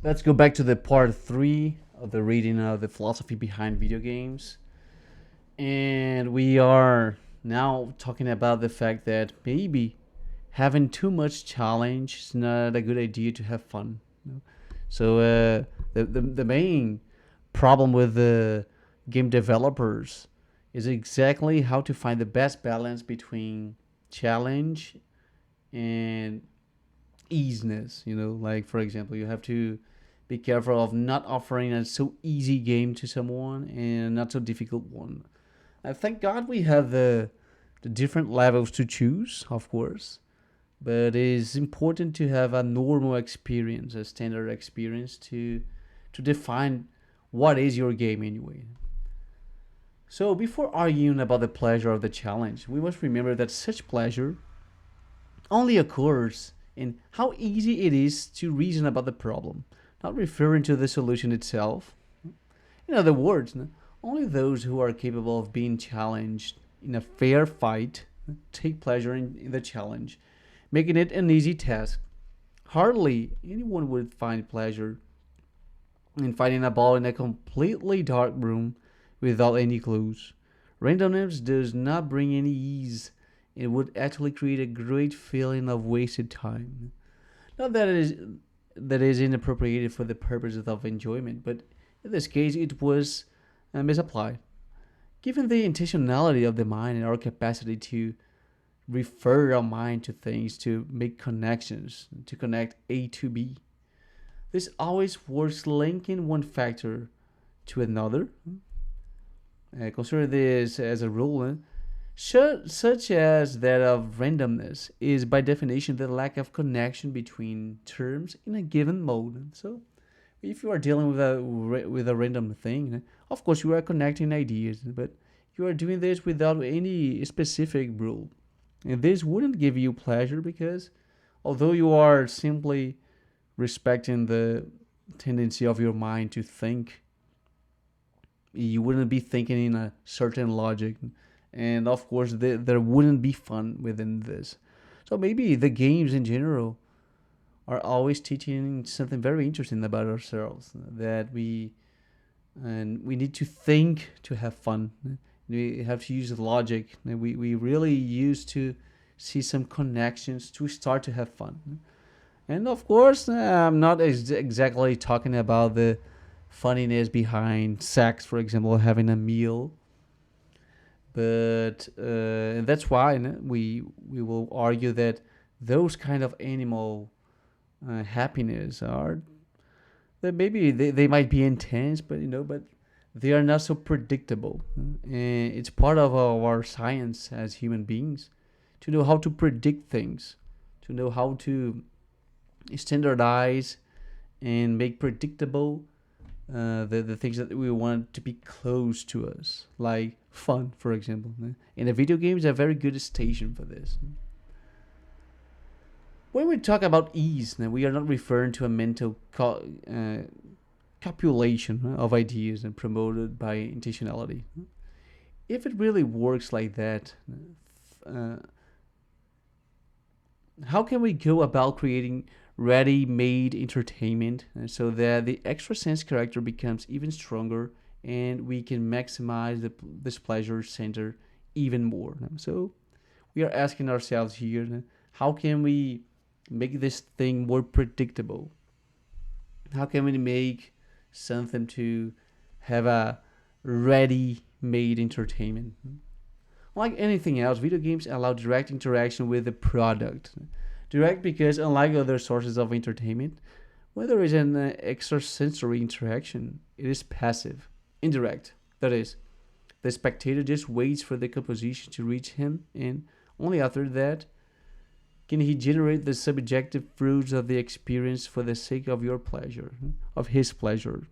Let's go back to the part three of the reading of the philosophy behind video games. And we are now talking about the fact that maybe having too much challenge is not a good idea to have fun. So the main problem with the game developers is exactly how to find the best balance between challenge and easiness. Like for example, you have to be careful of not offering a so easy game to someone and not so difficult one. Thank God we have the different levels to choose, of course, but it is important to have a normal experience, a standard experience to define what is your game anyway. So before arguing about the pleasure of the challenge, we must remember that such pleasure only occurs in how easy it is to reason about the problem, not referring to the solution itself. In other words, only those who are capable of being challenged in a fair fight take pleasure in the challenge, making it an easy task. Hardly anyone would find pleasure in finding a ball in a completely dark room without any clues. Randomness does not bring any ease. It would actually create a great feeling of wasted time. Not that is inappropriate for the purposes of enjoyment, but in this case it was misapplied. Given the intentionality of the mind and our capacity to refer our mind to things, to make connections, to connect A to B, this always works linking one factor to another. Consider this as a rule, such as that of randomness is by definition the lack of connection between terms in a given mode. So, if you are dealing with a random thing, of course you are connecting ideas, but you are doing this without any specific rule, and this wouldn't give you pleasure because although you are simply respecting the tendency of your mind to think, you wouldn't be thinking in a certain logic, and of course there wouldn't be fun within this. So maybe the games in general are always teaching something very interesting about ourselves, that we need to think to have fun. We have to use logic. We really used to see some connections to start to have fun. And of course, I'm not exactly talking about the funniness behind sex, for example, having a meal. But that's why we will argue that those kind of animal happiness are that maybe they might be intense, but they are not so predictable. And it's part of our science as human beings to know how to predict things, to know how to standardize and make predictable the things that we want to be close to us, like fun, for example. And the video games are a very good station for this. When we talk about ease, now we are not referring to a mental copulation of ideas and promoted by intentionality. If it really works like that, uh, how can we go about creating ready-made entertainment so that the extra sense character becomes even stronger and we can maximize this pleasure center even more? So we are asking ourselves here, how can we make this thing more predictable? How can we make something to have a ready-made entertainment? Like anything else, video games allow direct interaction with the product. Direct because, unlike other sources of entertainment, when there is an extrasensory interaction, it is passive, indirect. That is, the spectator just waits for the composition to reach him, and only after that can he generate the subjective fruits of the experience for the sake of your pleasure, of his pleasure.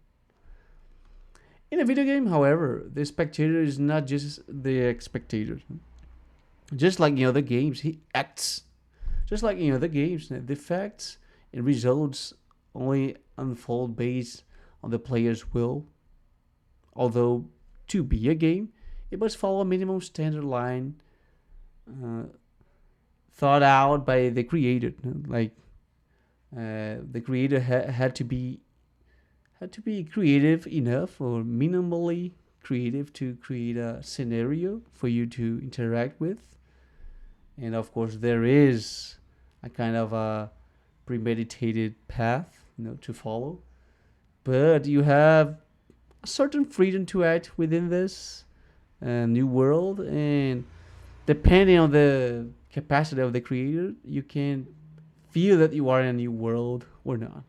In a video game, however, the spectator is not just the spectator. Just like in other games, he acts. Just like in other games, the facts and results only unfold based on the player's will. Although, to be a game, it must follow a minimum standard line uh, thought out by the creator. Like the creator had to be had to be creative enough or minimally creative to create a scenario for you to interact with. And of course, there is a kind of a premeditated path, to follow. But you have a certain freedom to act within this new world, and depending on the capacity of the creator, you can feel that you are in a new world or not.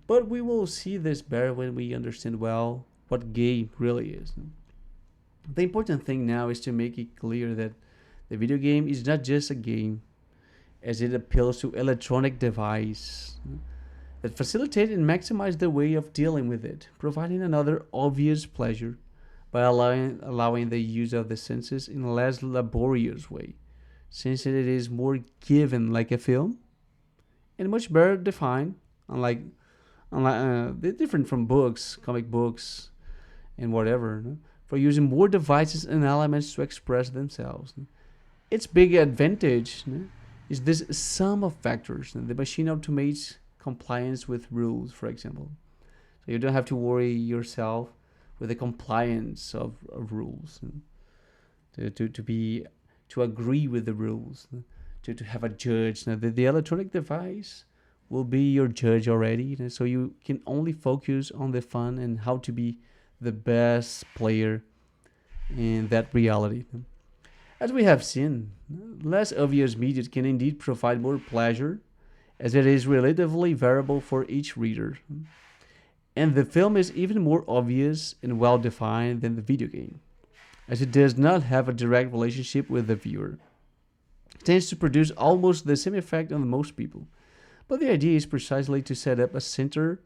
But we will see this better when we understand well what game really is. The important thing now is to make it clear that the video game is not just a game, as it appeals to electronic device that facilitate and maximize the way of dealing with it, providing another obvious pleasure by allowing the use of the senses in a less laborious way, since it is more given like a film and much better defined, unlike they're different from books, comic books, and whatever, no? For using more devices and elements to express themselves. No? Its big advantage, no, is this sum of factors. No? The machine automates compliance with rules, for example. So you don't have to worry yourself with the compliance of rules. No? To agree with the rules, no? to have a judge. Now, the electronic device will be your judge already, so you can only focus on the fun and how to be the best player in that reality. As we have seen, less obvious media can indeed provide more pleasure, as it is relatively variable for each reader. And the film is even more obvious and well defined than the video game, as it does not have a direct relationship with the viewer. It tends to produce almost the same effect on most people. But the idea is precisely to set up a center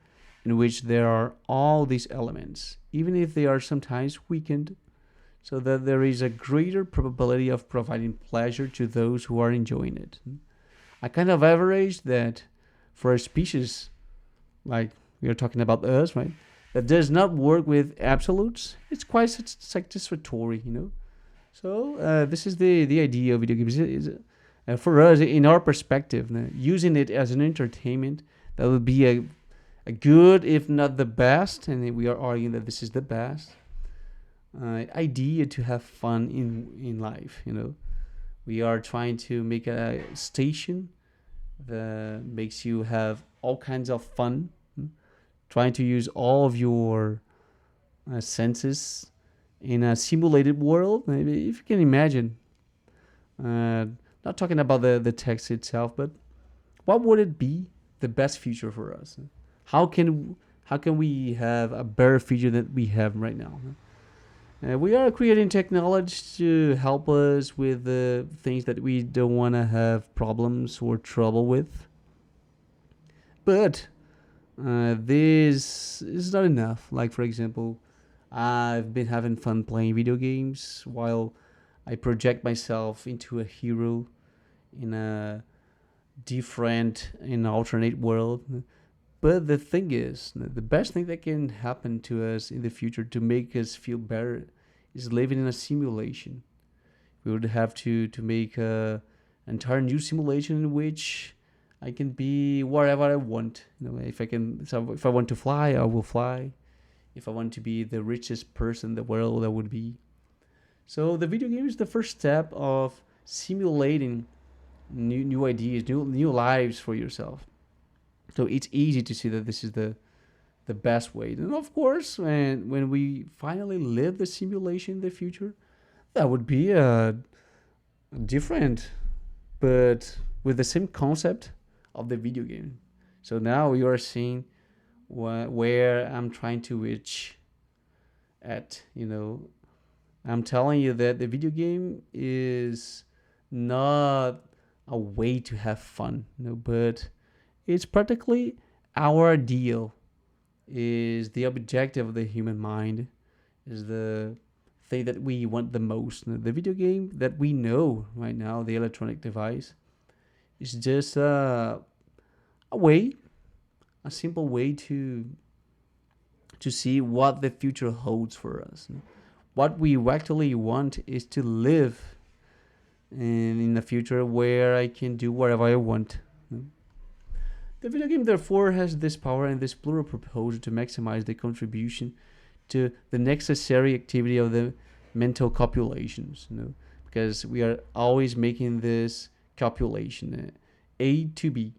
in which there are all these elements, even if they are sometimes weakened, so that there is a greater probability of providing pleasure to those who are enjoying it. I kind of average that for a species, like we are talking about us, right, that does not work with absolutes, it's quite satisfactory. So this is the idea of video games. For us, in our perspective, using it as an entertainment, that would be a good, if not the best, and we are arguing that this is the best idea to have fun in life. We are trying to make a station that makes you have all kinds of fun, trying to use all of your senses in a simulated world. Maybe if you can imagine. Not talking about the text itself, but what would it be the best future for us? How can we have a better future than we have right now? We are creating technology to help us with the things that we don't want to have problems or trouble with. But this is not enough. Like, for example, I've been having fun playing video games while I project myself into a hero in a different and alternate world. But the thing is, the best thing that can happen to us in the future to make us feel better is living in a simulation. We would have to make an entire new simulation in which I can be wherever I want. If I want to fly, I will fly. If I want to be the richest person in the world, I would be. So the video game is the first step of simulating new ideas, new lives for yourself. So it's easy to see that this is the best way. And of course, when we finally live the simulation in the future, that would be different, but with the same concept of the video game. So now you are seeing where I'm trying to reach at. I'm telling you that the video game is not a way to have fun, but it's practically our ideal, is the objective of the human mind, is the thing that we want the most. The video game that we know right now, the electronic device, is just a simple way to see what the future holds for us. What we actually want is to live in the future where I can do whatever I want. The video game therefore has this power and this plural proposal to maximize the contribution to the necessary activity of the mental copulations, because we are always making this calculation, A to B.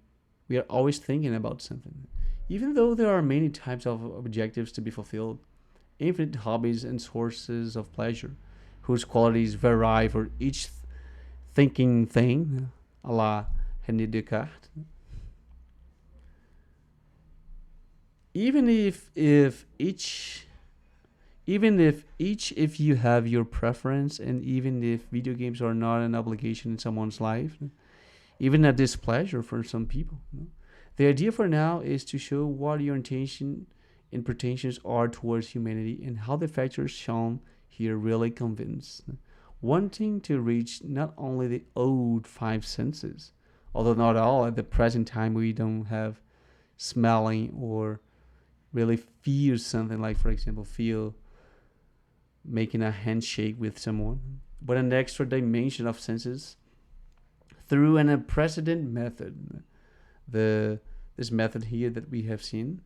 We are always thinking about something. Even though there are many types of objectives to be fulfilled, infinite hobbies and sources of pleasure, whose qualities vary for each thinking thing, a la René Descartes. Even if each if you have your preference, and even if video games are not an obligation in someone's life, even a displeasure for some people, the idea for now is to show what your intention and pretensions are towards humanity, and how the factors shown here really convince, wanting to reach not only the old five senses, although not all at the present time we don't have smelling or really feel something, like for example feel making a handshake with someone, but an extra dimension of senses through an unprecedented method. This method here that we have seen,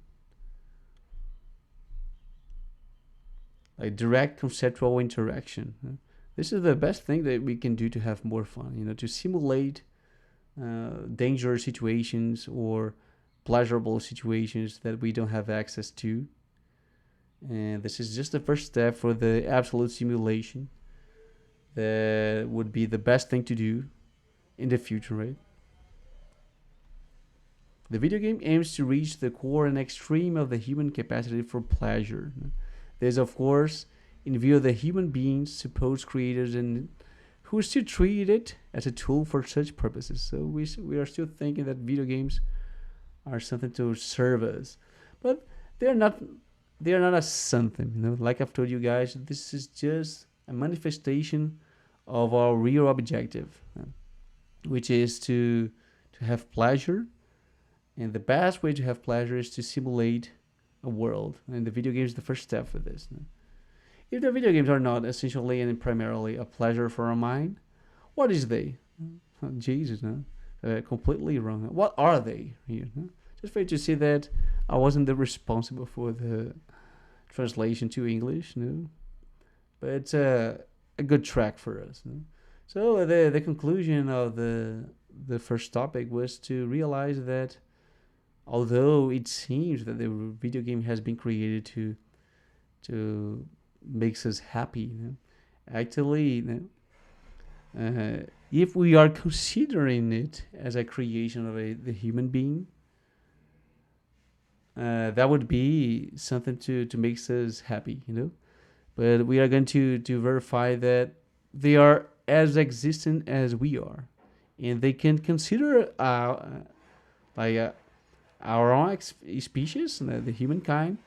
like direct conceptual interaction. This is the best thing that we can do to have more fun, to simulate dangerous situations or pleasurable situations that we don't have access to. And this is just the first step for the absolute simulation that would be the best thing to do in the future, right? The video game aims to reach the core and extreme of the human capacity for pleasure. This, of course, in view of the human beings, supposed creators, and who still treat it as a tool for such purposes. So we are still thinking that video games are something to serve us, but they're not. They are not a something. Like I've told you guys, this is just a manifestation of our real objective, which is to have pleasure. And the best way to have pleasure is to simulate a world. And the video game is the first step for this. If the video games are not essentially and primarily a pleasure for our mind, what is they? Oh, Jesus, no? Completely wrong. What are they here? No? Just for you to see that I wasn't the responsible for the translation to English, no? But it's a good track for us. No? So the conclusion of the first topic was to realize that although it seems that the video game has been created to makes us happy, actually, if we are considering it as a creation of the human being, that would be something to make us happy, But we are going to verify that they are as existent as we are, and they can consider like our own species, the humankind,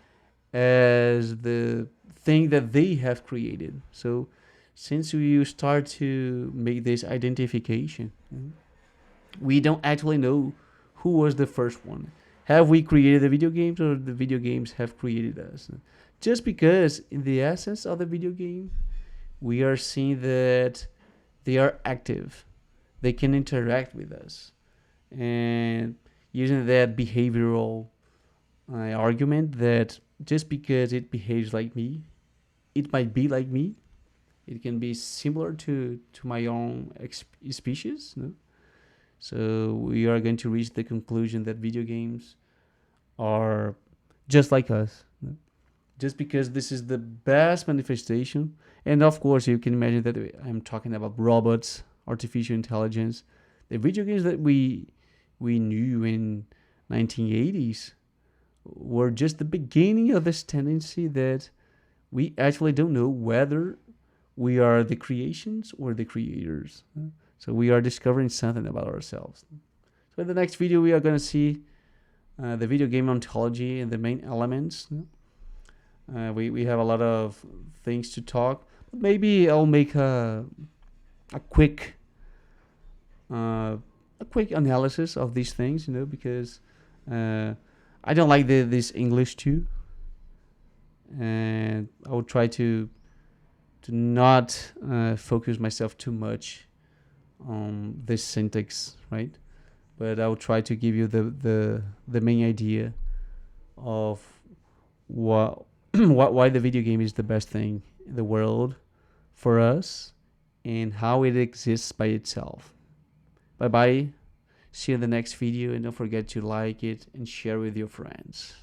as the thing that they have created. So since you start to make this identification, we don't actually know who was the first one. Have we created the video games, or the video games have created us? Just because in the essence of the video game, we are seeing that they are active. They can interact with us. And using that behavioral argument that just because it behaves like me, it might be like me. It can be similar to my own species. No? So we are going to reach the conclusion that video games are just like us. No? Just because this is the best manifestation. And of course, you can imagine that I'm talking about robots, artificial intelligence. The video games that we knew in 1980s were just the beginning of this tendency that we actually don't know whether we are the creations or the creators. So we are discovering something about ourselves. So in the next video, we are going to see the video game ontology and the main elements. We have a lot of things to talk. Maybe I'll make a quick analysis of these things, because I don't like this English too, and I will try to not focus myself too much on this syntax, right? but I'll try to give you the main idea of what why the video game is the best thing in the world for us and how it exists by itself. Bye bye. See you in the next video, and don't forget to like it and share with your friends.